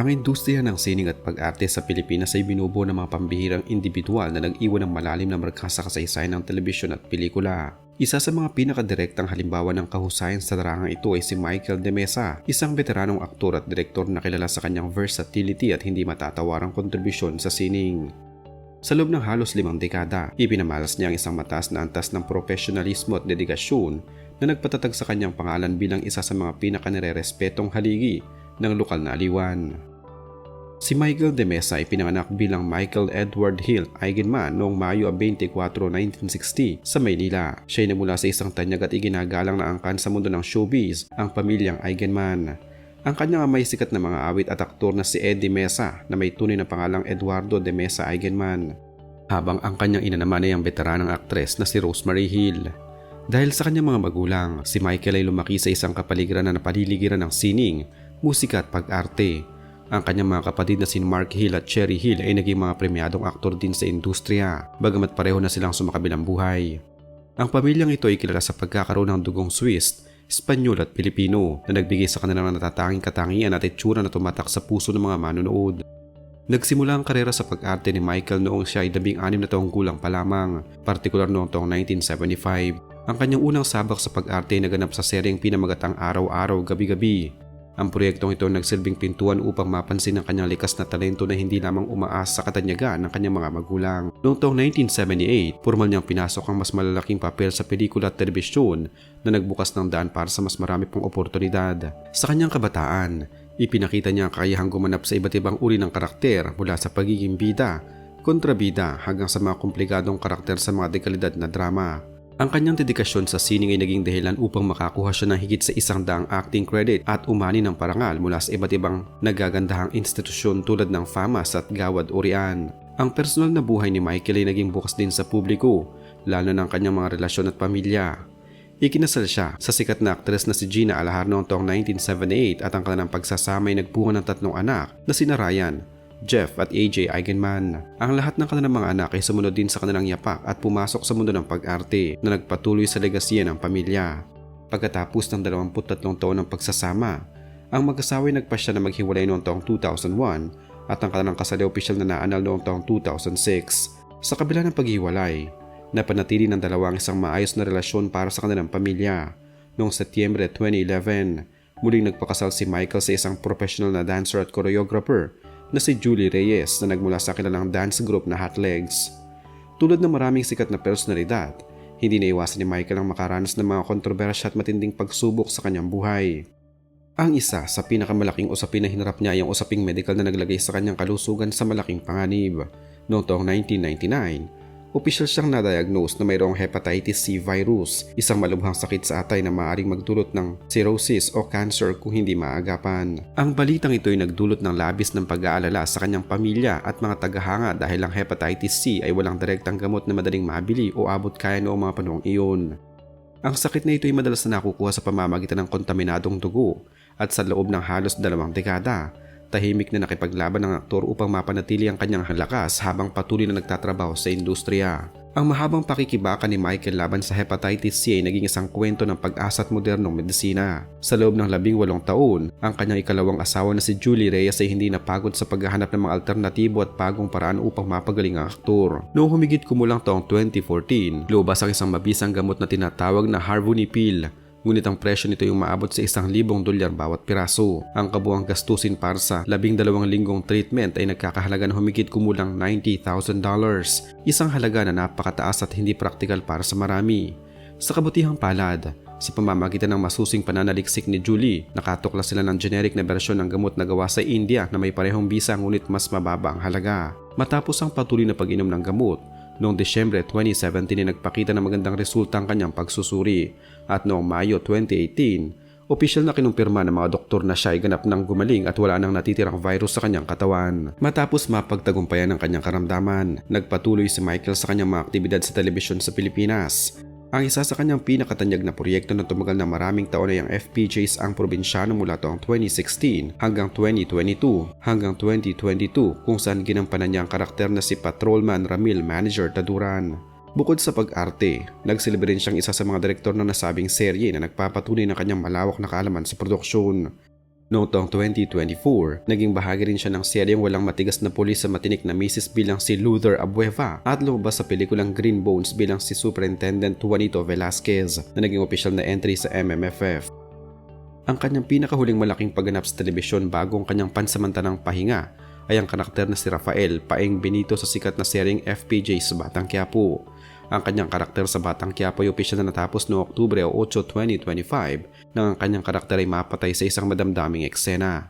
Ang industriya ng sining at pag-arte sa Pilipinas ay binubuo ng mga pambihirang individual na nag-iwan ng malalim na marka sa kasaysayan ng telebisyon at pelikula. Isa sa mga pinakadirektang halimbawa ng kahusayan sa larangang ito ay si Michael de Mesa, isang veteranong aktor at direktor na kilala sa kanyang versatility at hindi matatawarang kontribusyon sa sining. Sa loob ng halos 5 dekada, ipinamalas niya ang isang mataas na antas ng profesionalismo at dedikasyon na nagpatatag sa kanyang pangalan bilang isa sa mga pinakanirerespetong haligi ng lokal na aliwan. Si Michael de Mesa ay pinanganak bilang Michael Edward Hill Eigenman noong Mayo 24, 1960 sa Maynila. Siya ay namula sa isang tanyag at iginagalang na angkan sa mundo ng showbiz, ang pamilyang Eigenman. Ang kanyang amay sikat na mga awit at aktor na si Eddie Mesa na may tunay na pangalang Eduardo de Mesa Eigenman. Habang ang kanyang ina naman ay ang veteranang aktres na si Rosemary Hill. Dahil sa kanyang mga magulang, si Michael ay lumaki sa isang kapaligiran na napaliligiran ng sining, musika at pag-arte. Ang kanyang mga kapatid na si Mark Hill at Cherry Hill ay naging mga premyadong aktor din sa industriya, bagamat pareho na silang sumakabilang buhay. Ang pamilyang ito ay kilala sa pagkakaroon ng dugong Swiss, Espanyol at Pilipino na nagbigay sa kanila ng natatanging katangian at itsura na tumatak sa puso ng mga manonood. Nagsimula ang karera sa pag-arte ni Michael noong siya ay 16 na taong gulang pa lamang, partikular noong taong 1975. Ang kanyang unang sabak sa pag-arte ay naganap sa seryeng pinamagatang Araw-Araw, Gabi-Gabi. Ang proyektong ito nagsilbing pintuan upang mapansin ang kanyang likas na talento na hindi lamang umaas sa katanyagan ng kanyang mga magulang. Noong taong 1978, formal niyang pinasok ang mas malalaking papel sa pelikula at telebisyon na nagbukas ng daan para sa mas marami pong oportunidad. Sa kanyang kabataan, ipinakita niya ang kakayahang gumanap sa iba't ibang uri ng karakter mula sa pagiging bida, kontrabida hanggang sa mga komplikadong karakter sa mga dekalidad na drama. Ang kanyang dedikasyon sa sining ay naging dahilan upang makakuha siya ng higit sa 100 acting credit at umani ng parangal mula sa iba't ibang nagagandahang institusyon tulad ng FAMAS at Gawad Urian. Ang personal na buhay ni Michael ay naging bukas din sa publiko, lalo na ang kanyang mga relasyon at pamilya. Ikinasal siya sa sikat na aktres na si Gina Alahar noong taong 1978 at ang kanilang pagsasama ay nagbuo ng 3 anak na sina Ryan, Jeff at AJ Eigenman. Ang lahat ng kanilang mga anak ay sumunod din sa kanilang yapak at pumasok sa mundo ng pag-arte na nagpatuloy sa legasya ng pamilya. Pagkatapos ng 23 taon ng pagsasama, ang mag-asawa ay nagpasya na maghiwalay noong taong 2001 at ang kanilang kasal ay opisyal na naanal noong taong 2006. Sa kabila ng paghiwalay, napanatili ng dalawa ang isang maayos na relasyon para sa kanilang pamilya. Noong Setyembre 2011, muling nagpakasal si Michael sa isang professional na dancer at choreographer na si Julie Reyes na nagmula sa kilalang dance group na Hot Legs. Tulad ng maraming sikat na personalidad, hindi naiwasan ni Michael ang makaranas ng mga kontrobersya at matinding pagsubok sa kanyang buhay. Ang isa sa pinakamalaking usapin na hinarap niya ay ang usaping medikal na naglagay sa kanyang kalusugan sa malaking panganib. Noong taong 1999, opisyal siyang na-diagnose na mayroong hepatitis C virus, isang malubhang sakit sa atay na maaaring magdulot ng cirrhosis o cancer kung hindi maagapan. Ang balitang ito ay nagdulot ng labis ng pag-aalala sa kanyang pamilya at mga tagahanga dahil ang hepatitis C ay walang direktang gamot na madaling mabili o abot kaya noong mga panahong iyon. Ang sakit na ito ay madalas na nakukuha sa pamamagitan ng kontaminadong dugo at sa loob ng halos 2 dekada, tahimik na nakipaglaban ng aktor upang mapanatili ang kanyang lakas habang patuloy na nagtatrabaho sa industriya. Ang mahabang pakikibaka ni Michael laban sa hepatitis C ay naging isang kwento ng pag-asa at modernong medisina. Sa loob ng 18 taon, ang kanyang ikalawang asawa na si Julie Reyes ay hindi napagod sa paghahanap ng mga alternatibo at bagong paraan upang mapagaling ang aktor. Noong humigit kumulang taong 2014, lumabas ang isang mabisang gamot na tinatawag na Harvoni pill. Ngunit ang presyo nito ay umaabot sa $1,000 bawat piraso. Ang kabuang gastusin para sa 12 linggong treatment ay nagkakahalaga ng humigit kumulang $90,000. Isang halaga na napakataas at hindi praktikal para sa marami. Sa kabutihang palad, sa pamamagitan ng masusing pananaliksik ni Julie, nakatuklas sila ng generic na bersyon ng gamot na gawa sa India na may parehong bisa ngunit mas mababa ang halaga. Matapos ang patuloy na pag-inom ng gamot, noong Desyembre 2017 ay nagpakita ng magandang resulta ang kanyang pagsusuri at noong Mayo 2018, opisyal na kinumpirma ng mga doktor na siya ay ganap nang gumaling at wala nang natitirang virus sa kanyang katawan. Matapos mapagtagumpayan ang kanyang karamdaman, nagpatuloy si Michael sa kanyang mga aktibidad sa telebisyon sa Pilipinas. Ang isa sa kanyang pinakatanyag na proyekto na tumagal na maraming taon ay ang FPJs ang probinsyano mula taong 2016 hanggang 2022 hanggang 2022 kung saan ginampanan niya ang karakter na si Patrolman Ramil Manager Taduran. Bukod sa pag-arte, nagsilbi rin siyang isa sa mga direktor ng nasabing serye na nagpapatuloy ng kanyang malawak na kaalaman sa produksyon. Noong taong 2024, naging bahagi rin siya ng seryeng Walang Matigas na Pulis sa Matinik na Misis bilang si Luther Abueva at lumabas sa pelikulang Green Bones bilang si Superintendent Juanito Velasquez na naging opisyal na entry sa MMFF. Ang kanyang pinakahuling malaking pagganap sa telebisyon bago ang kanyang pansamantalang pahinga ay ang karakter na si Rafael Paeng Benito sa sikat na seryeng FPJ sa Batang Quiapo. Ang kanyang karakter sa Batang Quiapo ay opisyal na natapos noong Oktubre 8, 2025 nang ang kanyang karakter ay mapatay sa isang madamdaming eksena.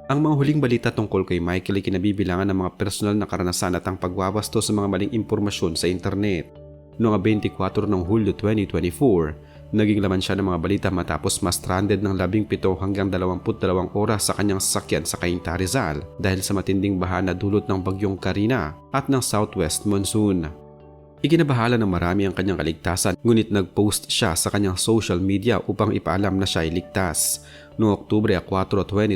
Ang mga huling balita tungkol kay Michael ay kinabibilangan ng mga personal na karanasan at ang pagwawasto sa mga maling impormasyon sa internet. Noong 24 ng Hulyo 2024, naging laman siya ng mga balita matapos ma-stranded ng 17 hanggang 22 oras sa kanyang sasakyan sa Cainta, Rizal dahil sa matinding baha na dulot ng bagyong Karina at ng southwest monsoon. Ikinabahala ng marami ang kanyang kaligtasan ngunit nag-post siya sa kanyang social media upang ipaalam na siya ay ligtas. Noong Oktubre 4,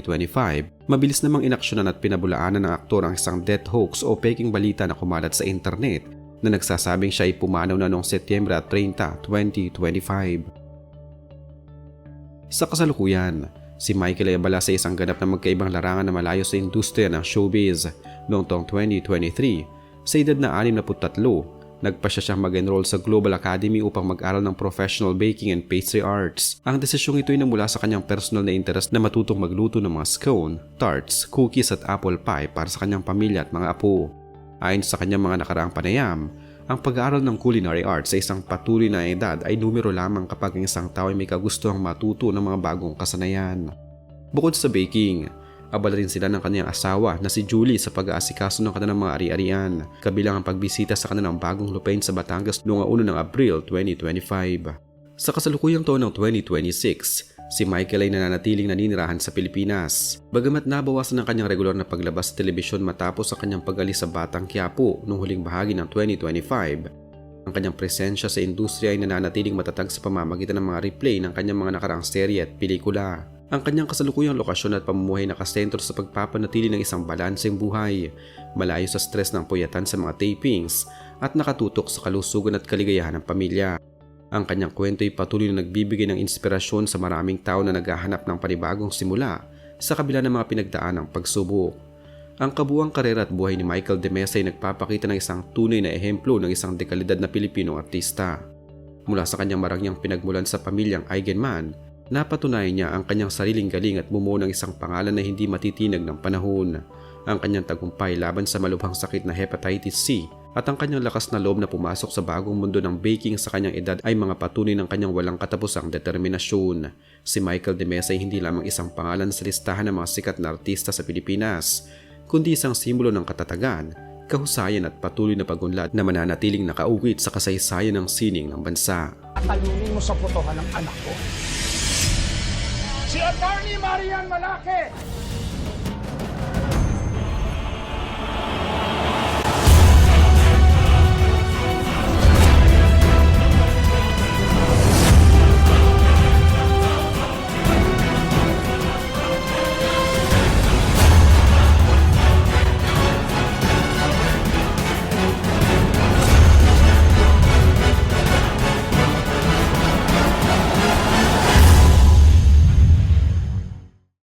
2025, mabilis namang inaksyonan at pinabulaanan ng aktor ang isang death hoax o peking balita na kumalat sa internet na nagsasabing siya ay pumanaw na noong Setyembre 30, 2025. Sa kasalukuyan, si Michael ay abala sa isang ganap na magkaibang larangan na malayo sa industriya ng showbiz. Noong taong 2023, sa edad na 63, nagpasya siyang mag-enroll sa Global Academy upang mag-aral ng Professional Baking and Pastry Arts. Ang desisyong ito ay namula sa kanyang personal na interest na matutong magluto ng mga scone, tarts, cookies at apple pie para sa kanyang pamilya at mga apo. Ayon sa kanyang mga nakaraang panayam, ang pag-aaral ng culinary arts sa isang patuloy na edad ay numero lamang kapag ang isang tao ay may kagustuhang matuto ng mga bagong kasanayan. Bukod sa baking, abala rin sila ng kanyang asawa na si Julie sa pag-aasikaso ng kanilang mga ari-arian, kabilang ang pagbisita sa kanilang bagong lupain sa Batangas noong 1 ng Abril 2025. Sa kasalukuyang taon ng 2026, si Michael ay nananatiling naninirahan sa Pilipinas. Bagamat nabawasan ang kanyang regular na paglabas sa telebisyon matapos ang kanyang pag-alis sa Batang Quiapo noong huling bahagi ng 2025, ang kanyang presensya sa industriya ay nananatiling matatag sa pamamagitan ng mga replay ng kanyang mga nakaraang serye at pelikula. Ang kanyang kasalukuyang lokasyon at pamumuhay nakasentro sa pagpapanatili ng isang balanseng buhay, malayo sa stress ng puyatan sa mga tapings at nakatutok sa kalusugan at kaligayahan ng pamilya. Ang kanyang kwento ay patuloy na nagbibigay ng inspirasyon sa maraming tao na naghahanap ng panibagong simula sa kabila ng mga pinagdaan ng pagsubok. Ang kabuuang karera at buhay ni Michael De Mesa ay nagpapakita ng isang tunay na ehemplo ng isang dekalidad na Pilipinong artista. Mula sa kanyang marangyang pinagmulan sa pamilyang Eigenman, napatunayan niya ang kanyang sariling galing at bumuo ng isang pangalan na hindi matitinag ng panahon. Ang kanyang tagumpay laban sa malubhang sakit na hepatitis C at ang kanyang lakas na loob na pumasok sa bagong mundo ng baking sa kanyang edad ay mga patunay ng kanyang walang katapusang determinasyon. Si Michael De Mesa ay hindi lamang isang pangalan sa listahan ng mga sikat na artista sa Pilipinas, kundi isang simbolo ng katatagan, kahusayan at patuloy na pagunlad na mananatiling nakaukit sa kasaysayan ng sining ng bansa. Talunin mo sa botohan ng anak ko. Si Attorney Marian Malake!